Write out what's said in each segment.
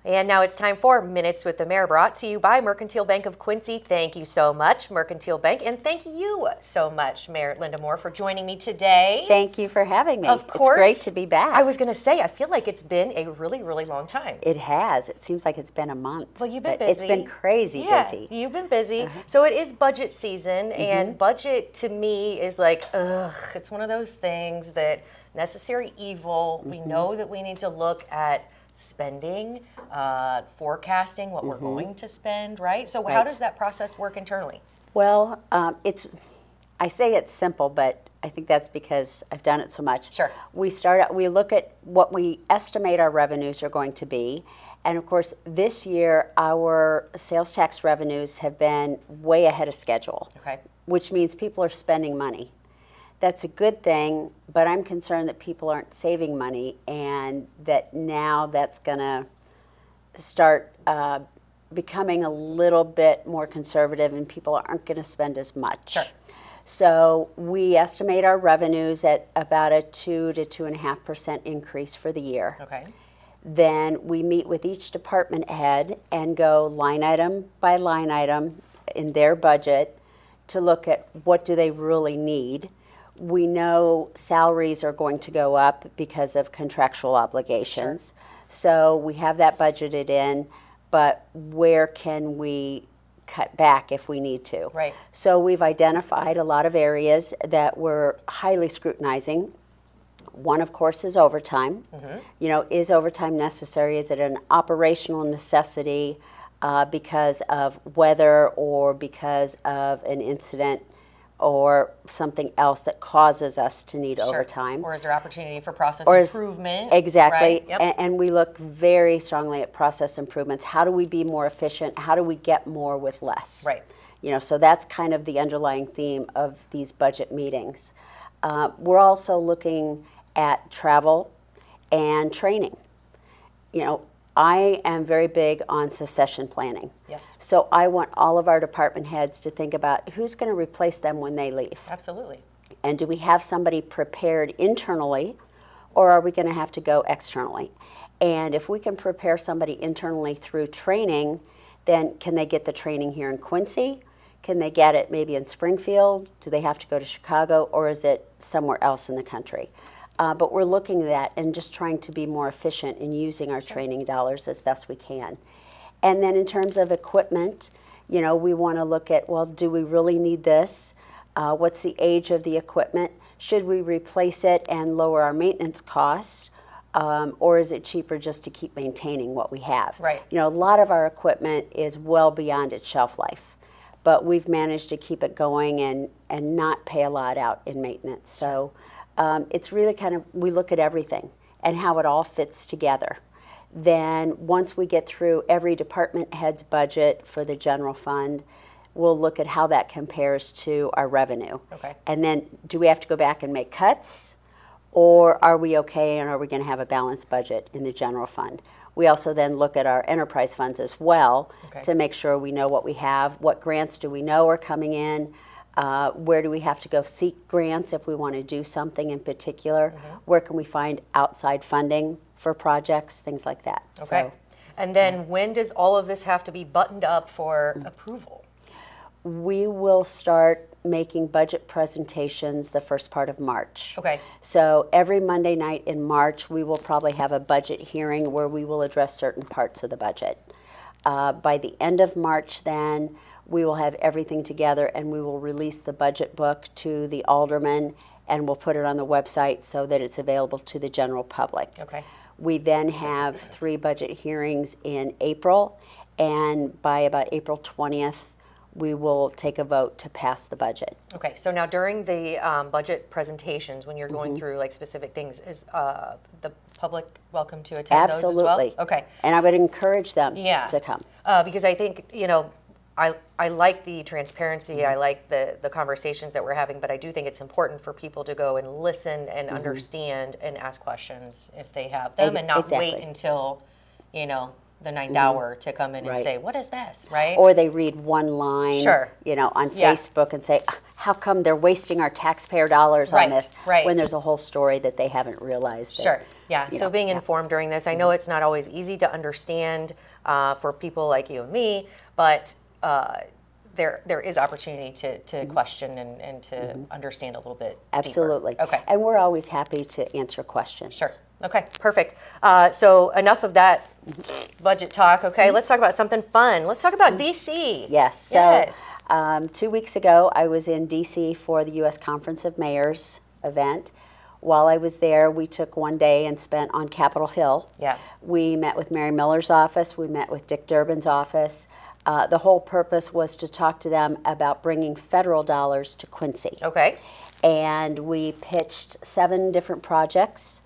And now it's time for Minutes with the Mayor, brought to you by Mercantile Bank of Quincy. Thank you so much, Mercantile Bank, and thank you so much, Mayor Linda Moore, for joining me today. Thank you for having me. Of course. It's great to be back. I was going to say, I feel like it's been a really, really long time. It has. It seems like it's been a month. Well, you've been busy. It's been crazy busy. You've been busy. So it is budget season, and budget to me is like, it's one of those things that necessary evil. We know that we need to look at spending, forecasting what we're going to spend, right? So how does that process work internally? Well, I say it's simple, but I think that's because I've done it so much. Sure. We look at what we estimate our revenues are going to be. And of course, this year, our sales tax revenues have been way ahead of schedule, which means people are spending money. That's a good thing, but I'm concerned that people aren't saving money and that now that's going to start becoming a little bit more conservative and people aren't going to spend as much. Sure. So we estimate our revenues at about a 2 to 2.5% increase for the year. Okay. Then we meet with each department head and go line item by line item in their budget to look at what do they really need. We know salaries are going to go up because of contractual obligations. Sure. So we have that budgeted in, but where can we cut back if we need to? Right. So we've identified a lot of areas that we're highly scrutinizing. One, of course, is overtime. You know, is overtime necessary? Is it an operational necessity because of weather or because of an incident or something else that causes us to need overtime? Or is there opportunity for process improvement? Exactly. Right? Yep. And we look very strongly at process improvements. How do we be more efficient? How do we get more with less? Right. You know, so that's kind of the underlying theme of these budget meetings. We're also looking at travel and training. You know, I am very big on succession planning. Yes. So I want all of our department heads to think about who's going to replace them when they leave. Absolutely. And do we have somebody prepared internally, or are we going to have to go externally? And if we can prepare somebody internally through training, then can they get the training here in Quincy? Can they get it maybe in Springfield? Do they have to go to Chicago, or is it somewhere else in the country? But we're looking at that and just trying to be more efficient in using our training dollars as best we can. And then in terms of equipment, you know, we want to look at, well, do we really need this? What's the age of the equipment? Should we replace it and lower our maintenance costs? Or is it cheaper just to keep maintaining what we have? Right. You know, a lot of our equipment is well beyond its shelf life, but we've managed to keep it going and not pay a lot out in maintenance. So it's really kind of, we look at everything and how it all fits together. Then once we get through every department head's budget for the general fund, we'll look at how that compares to our revenue. Okay. And then do we have to go back and make cuts, or are we okay and are we going to have a balanced budget in the general fund? We also then look at our enterprise funds as well to make sure we know what we have, what grants do we know are coming in, where do we have to go seek grants if we want to do something in particular, where can we find outside funding for projects, things like that. Okay. So, and then when does all of this have to be buttoned up for approval? we will start making budget presentations the first part of March. Okay. So every Monday night in March, we will probably have a budget hearing where we will address certain parts of the budget. By the end of March then, we will have everything together and we will release the budget book to the aldermen and we'll put it on the website so that it's available to the general public. Okay. We then have 3 budget hearings in April, and by about April 20th, we will take a vote to pass the budget. Okay, so now during the budget presentations, when you're going through like specific things, is the public welcome to attend those as well? Absolutely. Okay. And I would encourage them to come. Because I think, you know, I like the transparency, I like the conversations that we're having, but I do think it's important for people to go and listen and understand and ask questions if they have them and not wait until, you know, the ninth hour to come in and say, what is this, right? Or they read one line, Sure. On Facebook and say, how come they're wasting our taxpayer dollars on this when there's a whole story that they haven't realized. Sure, so being informed during this, I know it's not always easy to understand for people like you and me, but there is opportunity to question and to understand a little bit Absolutely. deeper. Okay. And we're always happy to answer questions. Sure. Okay, perfect. So enough of that budget talk. Okay, let's talk about something fun. Let's talk about DC. Yes. So 2 weeks ago, I was in DC for the U.S. Conference of Mayors event. While I was there, we took one day and spent on Capitol Hill. Yeah. We met with Mary Miller's office. We met with Dick Durbin's office. The whole purpose was to talk to them about bringing federal dollars to Quincy. Okay. And we pitched 7 different projects.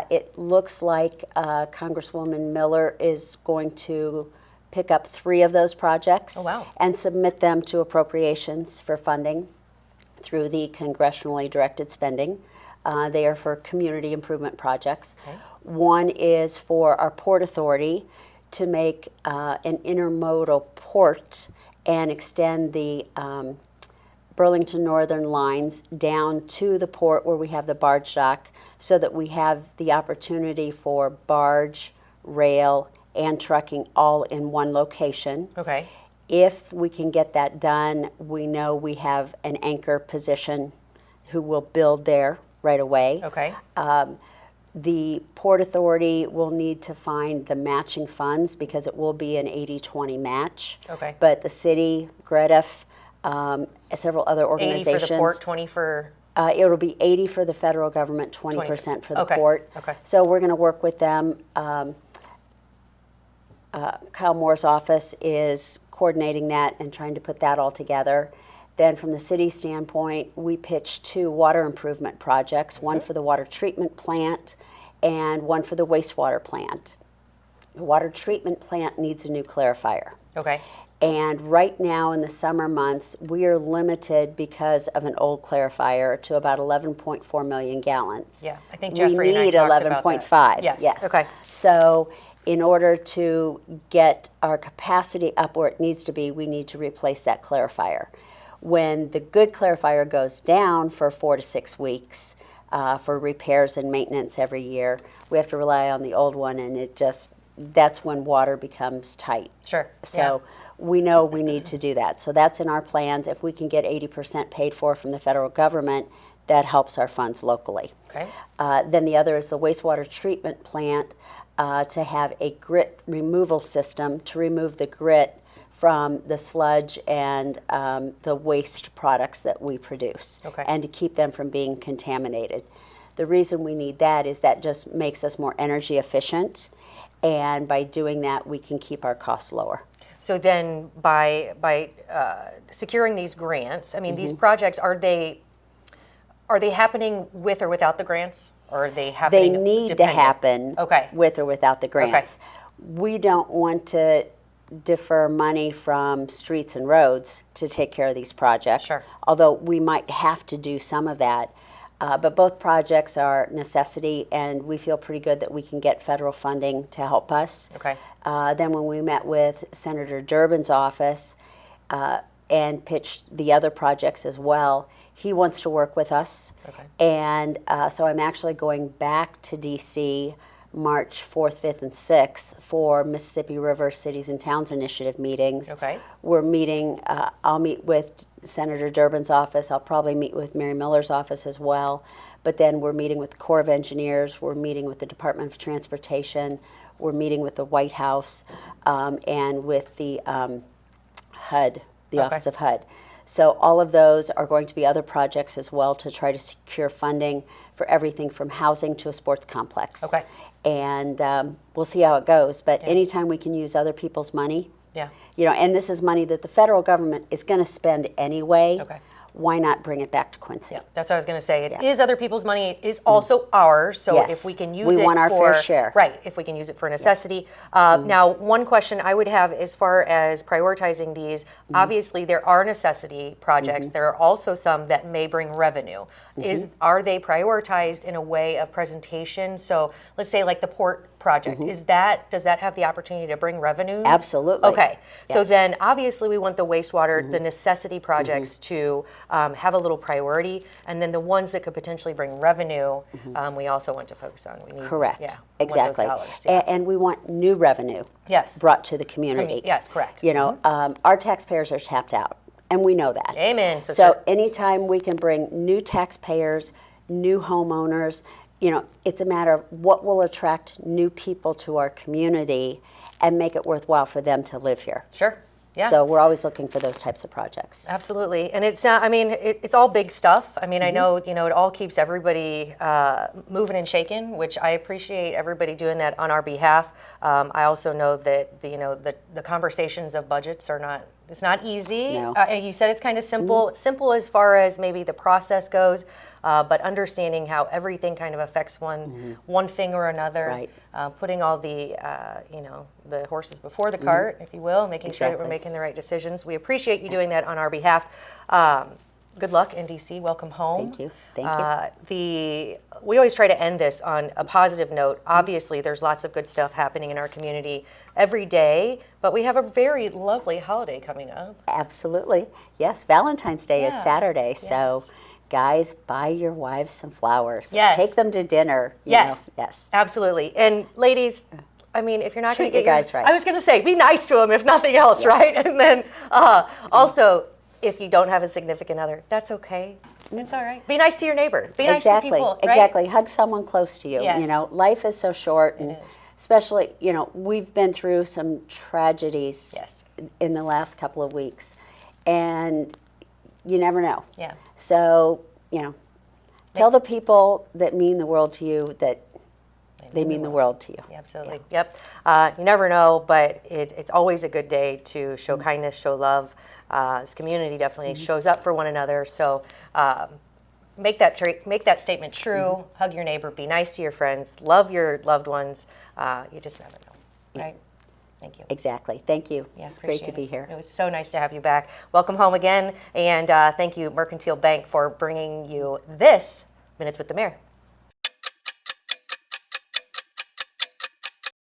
It looks like Congresswoman Miller is going to pick up 3 of those projects and submit them to appropriations for funding through the congressionally directed spending. They are for community improvement projects. Okay. One is for our Port Authority to make an intermodal port and extend the Burlington Northern lines down to the port where we have the barge dock so that we have the opportunity for barge, rail, and trucking all in one location. Okay. If we can get that done, we know we have an anchor position who will build there right away. Okay. The Port Authority will need to find the matching funds because it will be an 80-20 match. Okay. But the city, GREDF, several other 80 organizations. for the port, 20 for? It'll be 80 for the federal government, 20% for the port. Okay. So we're going to work with them. Kyle Moore's office is coordinating that and trying to put that all together. Then from the city standpoint, we pitched 2 water improvement projects, one for the water treatment plant and one for the wastewater plant. The water treatment plant needs a new clarifier. Okay. And right now in the summer months, we are limited because of an old clarifier to about 11.4 million gallons. Yeah, I think Jeffrey and I talked about that. We need 11.5. Yes. Okay. So in order to get our capacity up where it needs to be, we need to replace that clarifier. When the good clarifier goes down for 4 to 6 weeks for repairs and maintenance every year, we have to rely on the old one, and that's when water becomes tight. Sure. So we know we need to do that. So that's in our plans. If we can get 80% paid for from the federal government, that helps our funds locally. Okay. Then the other is the wastewater treatment plant to have a grit removal system to remove the grit from the sludge and the waste products that we produce, and to keep them from being contaminated. The reason we need that is that just makes us more energy efficient, and by doing that, we can keep our costs lower. So then by securing these grants, I mean, these projects, are they happening with or without the grants? Or are they happening They need to happen with or without the grants. We don't want to defer money from streets and roads to take care of these projects, although we might have to do some of that. But both projects are necessity, and we feel pretty good that we can get federal funding to help us. Okay. Then when we met with Senator Durbin's office and pitched the other projects as well, he wants to work with us. Okay. And so I'm actually going back to D.C. March 4th, 5th, and 6th for Mississippi River Cities and Towns Initiative meetings. Okay. We're meeting, I'll meet with Senator Durbin's office. I'll probably meet with Mary Miller's office as well. But then we're meeting with the Corps of Engineers. We're meeting with the Department of Transportation. We're meeting with the White House and with the HUD, the Office of HUD. So all of those are going to be other projects as well to try to secure funding for everything from housing to a sports complex. Okay. And we'll see how it goes. But anytime we can use other people's money, and this is money that the federal government is going to spend anyway. Okay. why not bring it back to Quincy? Yeah, that's what I was going to say. It is other people's money. It is also ours. So Yes. if we can use We it want our for fair share. right, if we can use it for necessity. Now, one question I would have as far as prioritizing these, obviously there are necessity projects. There are also some that may bring revenue. Are they prioritized in a way of presentation? So let's say like the port project, does that have the opportunity to bring revenue? Absolutely. Okay. So Yes. then obviously we want the wastewater, the necessity projects to have a little priority, and then the ones that could potentially bring revenue, we also want to focus on. We need, Correct. Yeah, Exactly. we want those dollars, yeah. And we want new revenue Yes. brought to the community. Yes, correct. You know, our taxpayers are tapped out, and we know that. Amen, So sister. anytime we can bring new taxpayers, new homeowners, you know, it's a matter of what will attract new people to our community and make it worthwhile for them to live here. Sure. Yeah. So we're always looking for those types of projects. Absolutely, and it's I mean, it's all big stuff. I mean, I know it all keeps everybody moving and shaking, which I appreciate everybody doing that on our behalf. I also know that the conversations of budgets are not. It's not easy. No. You said it's kind of simple, simple as far as maybe the process goes, but understanding how everything kind of affects one thing or another. Right. Putting all the the horses before the cart, if you will, making sure that we're Exactly. making the right decisions. We appreciate you doing that on our behalf. Good luck, NDC. Welcome home. Thank you. Thank you. We always try to end this on a positive note. Obviously, there's lots of good stuff happening in our community every day, but we have a very lovely holiday coming up. Absolutely. Yes, Valentine's Day is Yeah. Saturday, so guys, buy your wives some flowers. Yes. Take them to dinner. You know. Yes. Absolutely. And ladies, I mean, if you're not going to Treat get your guys right. I was going to say, be nice to them if nothing else, right? And then also, if you don't have a significant other, that's okay. It's all right. Be nice to your neighbor. Be nice to people, right? Exactly. Hug someone close to you. Yes. You know, life is so short, and is. especially, you know, we've been through some tragedies Yes. in the last couple of weeks, and you never know. Yeah. So, you know, tell the people that mean the world to you that they mean the world to you. Absolutely. Yep. You never know, but it's always a good day to show kindness, show love. This community definitely shows up for one another. So make that statement true. Hug your neighbor. Be nice to your friends. Love your loved ones. You just never know, right? Thank you. Exactly. Thank you. Yeah, It's great to appreciate be it. here. It was so nice to have you back. Welcome home again, and thank you, Mercantile Bank, for bringing you this Minutes with the Mayor.